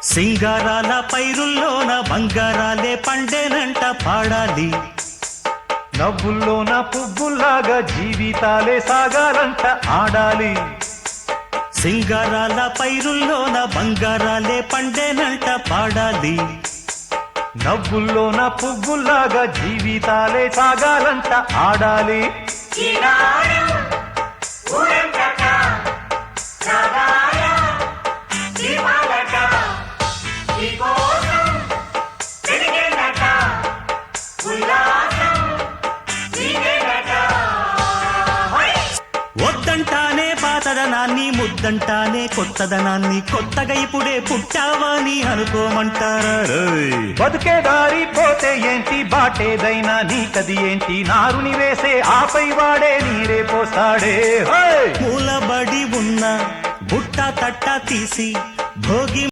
సింగారాల పైరుల్లోన బంగారాలే పండేనంట పాడాలి. నవ్వుల్లోన పువ్వుల్లాగా జీవితాలే సాగాలంట ఆడాలి. సింగారాల పైరుల్లోన బంగారాలే పండేనంట పాడాలి. నవ్వుల్లోన పువ్వుల్లాగా జీవితాలే సాగాలంట ఆడాలి. వద్దంటానే పాతదనాన్ని, ముద్దంటానే కొత్తదనాన్ని, కొత్తగా ఇప్పుడే పుట్టావని అనుకోమంటారా? బతుకే దారి పోతే ఏంటి, బాటేదైనా నీకది ఏంటి, నారుని వేసే ఆపై వాడే నీరే పోస్తాడే. మూలబడి ఉన్న బుట్ట తట్ట తీసి భోగి